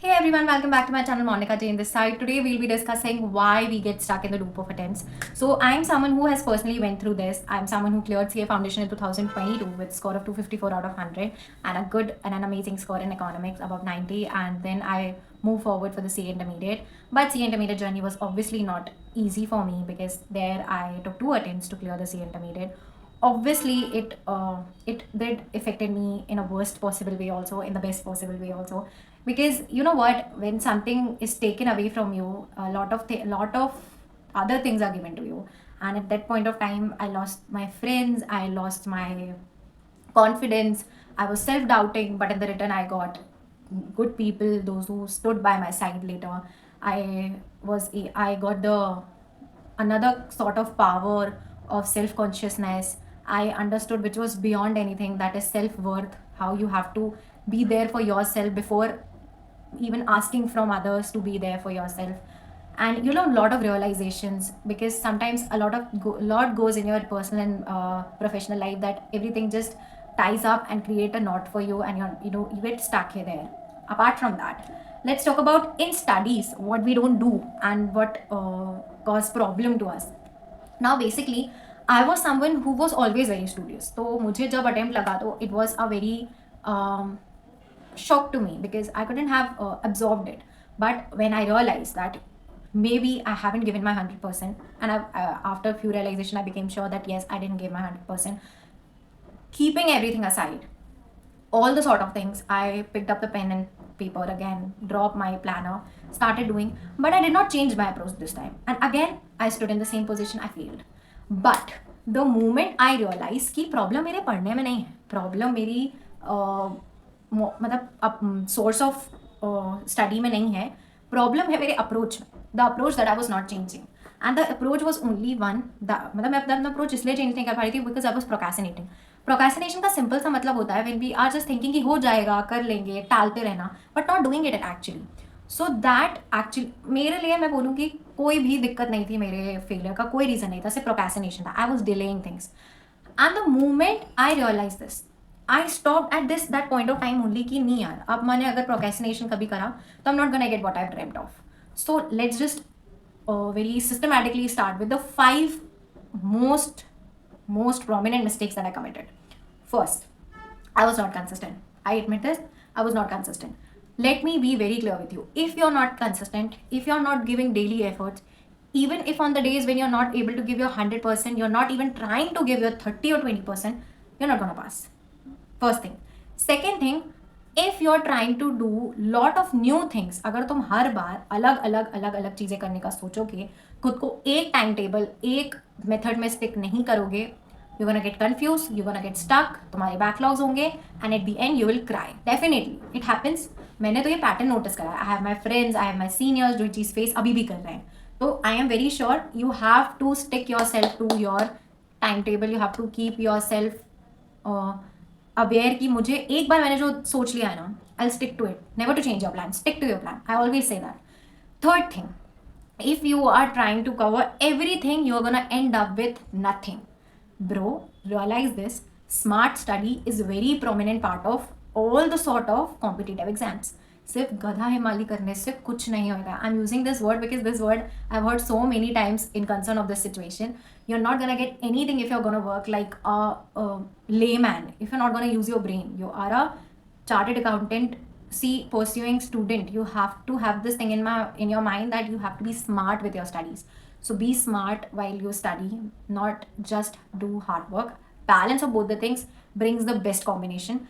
Hey everyone, welcome back to my channel Monica Jane this side. Today we'll be discussing why we get stuck in the loop of attempts. So I'm someone who has personally went through this. I'm someone who cleared CA Foundation in 2022 with score of 254 out of 100 and a good and an amazing score in economics above 90, and then I moved forward for the CA Intermediate. But CA Intermediate journey was obviously not easy for me because there I took 2 attempts to clear the CA Intermediate. Obviously it did affected me in a worst possible way, also in the best possible way also, because you know what, when something is taken away from you, a lot of other things are given to you. And at that point of time, I lost my friends, I lost my confidence, I was self doubting, but in the return I got good people, those who stood by my side later. I got the another sort of power of self consciousness. I understood which was beyond anything, that is self worth, how you have to be there for yourself before even asking from others to be there for yourself. And you know, a lot of realizations, because sometimes lot goes in your personal and professional life, that everything just ties up and create a knot for you, and you get stuck here there. Apart from that, let's talk about in studies what we don't do and what cause problem to us. Now basically, I was someone who was always very studious, तो मुझे जब attempt लगा तो it was a very um, shock to me because I couldn't have absorbed it. But when I realized that maybe I haven't given my 100%, and after a few realization, I became sure that yes, I didn't give my 100%. Keeping everything aside, all the sort of things, I picked up the pen and paper again, dropped my planner, started doing, but I did not change my approach this time. And again, I stood in the same position, I failed. But the moment I realized कि problem मेरे पढ़ने में नहीं है, problem मेरी मतलब source of study में नहीं है, प्रॉब्लम है मेरे अप्रोच में, the approach that I was not changing. And the approach was only one, मतलब मैं अपना अप्रोच इसलिए चेंज नहीं कर पा रही थी बिकॉज आई वॉज प्रोकासिनेटिंग. प्रोकासिनेशन का सिंपल सा मतलब होता है when we are just thinking कि हो जाएगा, कर लेंगे, टालते रहना, but not doing it actually. So that actually मेरे लिए, मैं बोलूँ कि कोई भी दिक्कत नहीं थी, मेरे फेलियर का कोई रीज़न नहीं था, सिर्फ प्रोकासिनेशन था. I was delaying things. And the moment I realise this, I stop at this that point of time only कि नहीं यार, अब मैंने अगर प्रोकेसिनेशन कभी करा तो I am not gonna get what I dreamed of. So let's just very systematically start with the 5 most prominent mistakes that I committed. First, I was not consistent. I admit this, I was not consistent. Let me be very clear with you. If you're not consistent, if you're not giving daily efforts, even if on the days when you're not able to give your 100%, you're not even trying to give your 30 or 20%, you're not gonna pass. First thing. Second thing, if you are trying to do lot of new things, अगर तुम हर बार अलग अलग चीज़ें करने का सोचोगे, खुद को एक टाइम टेबल, एक मेथड में स्टिक नहीं करोगे, you gonna get confuse, you gonna get stuck, तुम्हारे बैकलॉग्स होंगे, and at the end you will cry. Definitely it happens. मैंने तो ये पैटर्न नोटिस करा. I have my friends, I have my seniors जो चीज़ फेस अभी भी कर रहे हैं. तो I am very sure you have to stick yourself to your time table. You have to keep yourself aware कि मुझे एक बार मैंने जो सोच लिया है ना, I stick to it, never to change your plan, stick to your plan. I always say that. Third thing, if you are trying to cover everything, you're gonna end up with nothing. Bro, realize this. Smart study is a very prominent part of all the sort of competitive exams. सिर्फ गधा हिमाली करने से कुछ नहीं होगा. I am using this word because this word I have heard so many times in concern of this situation. You're not gonna get anything if you're gonna work like a layman, if you're not gonna use your brain. You are a chartered accountant, see, pursuing student. You have to have this thing in your mind that you have to be smart with your studies. So be smart while you study, not just do hard work. Balance of both the things brings the best combination.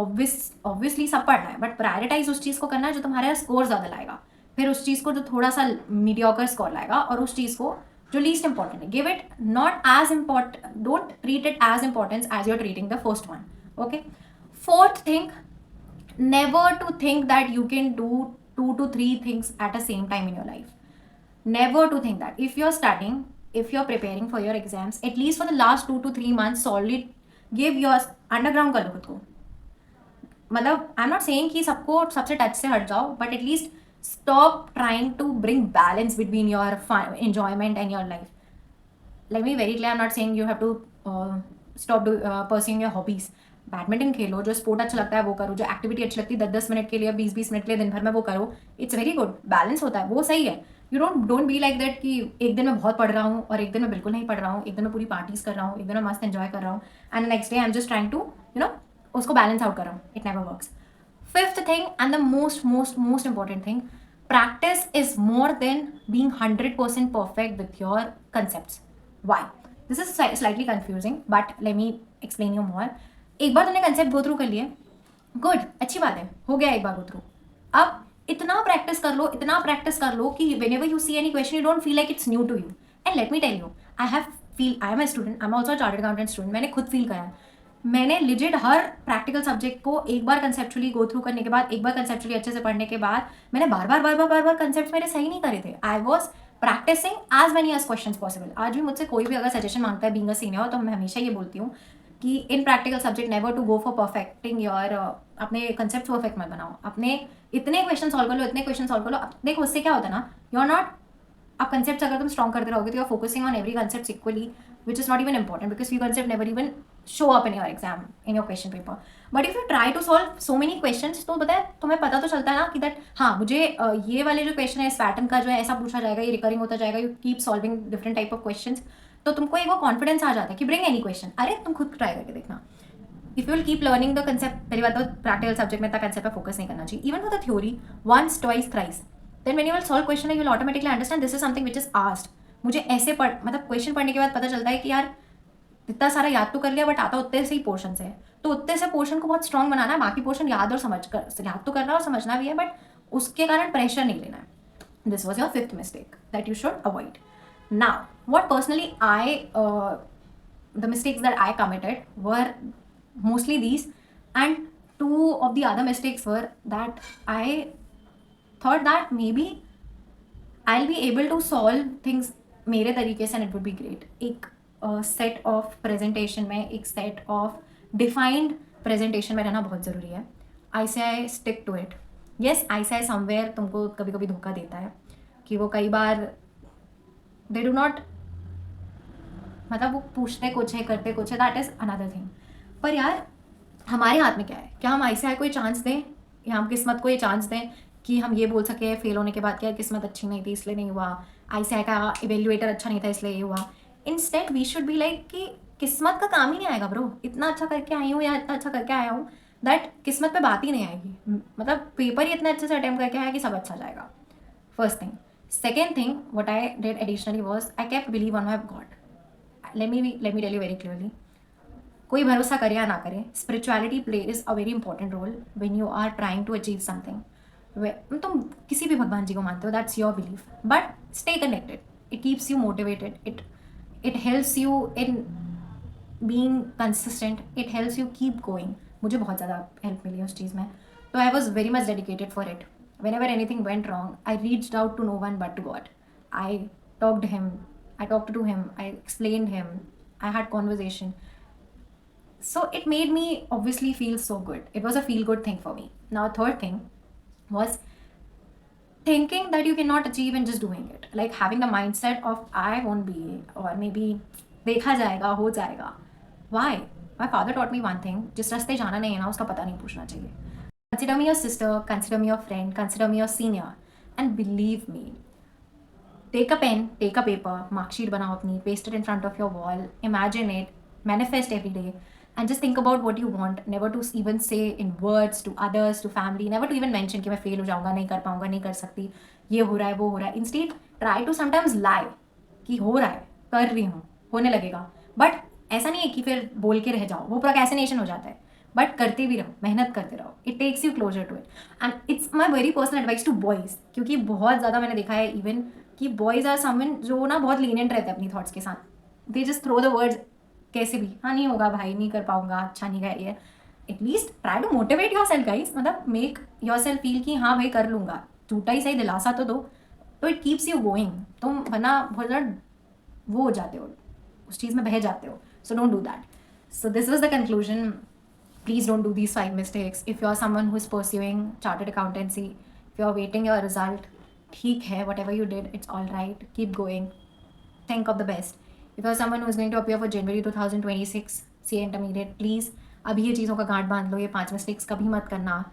Obviously सब पढ़ना है, but prioritise उस चीज़ को करना है जो तुम्हारा स्कोर ज़्यादा लाएगा, फिर उस चीज़ को जो थोड़ा सा मीडियोकर स्कोर लाएगा, और उस चीज़ को जो लीस्ट इंपॉर्टेंट है, give it not as important, don't treat it as importance as you are treating the first one. Okay. Fourth thing, never to think that you can do 2 to 3 things at the same time in your life. Never to think that. If you're studying, if you're preparing for your exams, at least for the last 2 to 3 months, solid give your underground कर लो खुद को. मतलब I am not saying कि सबको सबसे touch से हट जाओ, but at least stop trying to bring balance between your enjoyment and your life. Let me be very clear, I'm not saying you have to stop pursuing your hobbies, badminton खेलो, जो sport अच्छा लगता है वो करो, जो एक्टिविटी अच्छी लगती है 10-10 मिनट के लिए, 20-20 मिनट के लिए दिन भर में वो करो, इट्स वेरी गुड, बैलेंस होता है, वो सही है। You don't be like that कि एक दिन मैं बहुत पढ़ रहा हूँ और एक दिन मैं बिल्कुल नहीं पढ़ रहा हूँ, एक दिन मैं पूरी पार्टीज कर रहा हूँ, एक दिन मैं मस्त एंजॉय कर रहा हूँ, and next day I am just trying to उसको बैलेंस आउट कर रहा हूँ। It never works. Fifth thing and the most most most important thing, practice is more than being 100% perfect with your concepts. Why? This is slightly confusing, but let me explain you more. एक बार तुमने concept go through कर लिए, good, अच्छी बात है, हो गया एक बार गो थ्रू। अब इतना प्रैक्टिस कर लो कि whenever you see any question you don't feel like it's new to you. And let me tell you, I am a student, I'm also a chartered accountant student. मैंने खुद feel करा है। मैंने legit हर practical subject को एक बार conceptually go through करने के बाद, एक बार कंसेप्चुअली अच्छे से पढ़ने के बाद, मैंने बार बार कंसेप्ट मेरे सही नहीं करे थे। I was practising as many as question possible. आज भी मुझसे कोई भी अगर सजेशन मांगता है बीइंग अ सीनियर, तो मैं हमेशा ये बोलती हूँ कि इन practical subject never to go for perfecting your, अपने कंसेप्ट परफेक्ट मत बनाओ, अपने इतने क्वेश्चन सॉल्व कर लो। देखो उससे क्या होता है ना, यू आर नॉट, अब कंसेप्ट अगर तुम स्ट्रॉन्ग करते रहोगे तो you are focusing on every concept equally, which is not even important because few concept never even show up in your exam, in your question paper. But if you try to solve so many questions, तो पता है तुम्हें पता तो चलता है ना कि दैट हाँ मुझे ये वाले जो क्वेश्चन है इस पैटर्न का जो है ऐसा पूछा जाएगा, ये रिकरिंग होता जाएगा, you keep solving different type of questions, तो तुमको एक वो कॉन्फिडेंस आ जाता है कि ब्रिंग एनी क्वेश्चन, अरे तुम खुद ट्राई करके देखना। If you will keep learning the concept, पहली बात तो प्रैक्टिकल सब्जेक्ट में इतना कंसेप्ट पे फोकस नहीं करना चाहिए, even for the theory, once twice thrice, then when you will solve question you will automatically understand this is something which is asked. मुझे ऐसे मतलब क्वेश्चन पढ़ने के बाद पता चलता है कि यार इतना सारा याद तो कर लिया बट आता उतने से ही पोर्शन से है, तो उतने से पोर्शन को बहुत स्ट्रॉन्ग बनाना है, बाकी पोर्शन याद और समझ कर याद तो करना और समझना भी है, बट उसके कारण प्रेशर नहीं लेना है। This was your fifth mistake that you should avoid. Now what personally I the mistakes that I committed were mostly these, and two of the other mistakes were that I thought that maybe I'll be able to solve things मेरे तरीके से and it would be great. एक set of presentation में, एक set of defined presentation में रहना बहुत ज़रूरी है। I say I stick to it. Yes, I say I somewhere तुमको कभी कभी धोखा देता है कि वो कई बार दे डू नॉट, मतलब वो पूछते कुछ है करते कुछ है, दैट इज़ अनदर थिंग। पर यार हमारे हाथ में क्या है, क्या हम आई से आई को ये चांस दें या हम किस्मत को ये चांस दें कि हम ये बोल सके फेल होने के बाद कि यार किस्मत अच्छी नहीं थी इसलिए नहीं हुआ, आई से आई का इवेल्युएटर अच्छा नहीं था इसलिए ये हुआ। Instead we should be like कि किस्मत का काम ही नहीं आएगा ब्रो, इतना अच्छा करके आई हूँ या इतना अच्छा करके आया हूँ दैट किस्मत पे बात ही नहीं आएगी, मतलब पेपर ही इतने अच्छे से अटेम्प्ट करके आया कि सब अच्छा जाएगा। First thing. Second thing what I did additionally was I kept believe on my God. Let me tell you very clearly, कोई भरोसा करे या ना करे, spirituality plays a very important role when you are trying to achieve something. तुम किसी भी भगवान जी को मानते हो, that's your belief, but stay connected, it keeps you motivated, it helps you in being consistent, it helps you keep going. मुझे बहुत ज़्यादा हेल्प मिली उस चीज़ में, तो I was very much dedicated for it. Whenever anything went wrong I reached out to no one but to God. I talked to him, I explained him, I had conversation, so it made me obviously feel so good. It was a feel good thing for me. Now third thing was thinking that you cannot achieve and just doing it, like having the mindset of I won't be, or maybe देखा जाएगा हो जाएगा। Why? My father taught me one thing, जिस रास्ते जाना नहीं है ना उसका पता नहीं पूछना चाहिए। Consider me your sister, consider me your friend, consider me your senior, and believe me, take a pen, take a paper, mark sheet बनाओ अपनी, paste it in front of your wall, imagine it, manifest every day, and just think about what you want. Never to even say in words to others, to family, never to even mention कि मैं fail हो जाऊँगा, नहीं कर पाऊँगा, नहीं कर सकती, ये हो रहा है वो हो रहा है। Instead try to sometimes lie कि हो रहा है, कर रही हूँ, होने लगेगा, बट ऐसा नहीं है कि फिर बोल के रह जाओ, वो प्रोक्रेस्टिनेशन हो जाता है, बट करते भी रहो, मेहनत करते रहो, it takes you closer to it. And it's my very personal advice to boys, क्योंकि बहुत ज़्यादा मैंने देखा है इवन कि बॉयज़ आर समवन जो ना बहुत लीनियंट रहते हैं अपनी थॉट्स के साथ, they just throw the words कैसे भी, हाँ नहीं होगा भाई, नहीं कर पाऊंगा, अच्छा नहीं गया ये। At least try to motivate yourself guys, मतलब मेक योर सेल्फ फील कि हाँ भाई कर लूँगा, झूठा ही सही दिलासा तो दो, तो इट कीप्स यू गोइंग। तुम वरना बहुत ज़्यादा वो हो जाते हो, उस चीज़ में बह जाते हो, so don't do that. So this was the conclusion. Please don't do these 5 mistakes. If you're someone who is pursuing chartered accountancy, if you're waiting your result, ठीक है, whatever you did, it's all right. Keep going. Think of the best. If you're someone who is going to appear for January 2026 CA intermediate, please अभी ये चीज़ों का गांठ बांध लो, ये 5 mistakes कभी मत करना।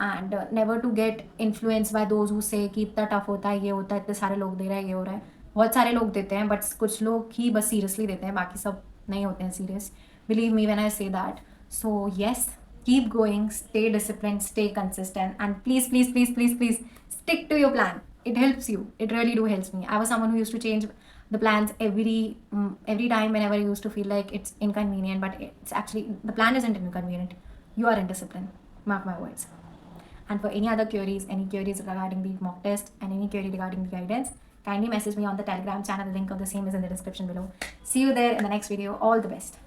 And never to get influence by those who say कि इतना टफ होता है, ये होता है, इतने सारे लोग दे रहे हैं, ये हो रहा है। बहुत सारे लोग देते हैं, बट कुछ लोग ही बस सीरियसली देते हैं, बाकी सब नहीं होते हैं serious. Believe me when I say that. So yes, keep going, stay disciplined, stay consistent, and please, please, please, please, please stick to your plan. It helps you. It really do helps me. I was someone who used to change the plans every time whenever I used to feel like it's inconvenient, but it's actually the plan isn't inconvenient. You are in discipline. Mark my words. And for any other queries, any queries regarding the mock test and any query regarding the guidance, kindly message me on the Telegram channel. The link of the same is in the description below. See you there in the next video. All the best.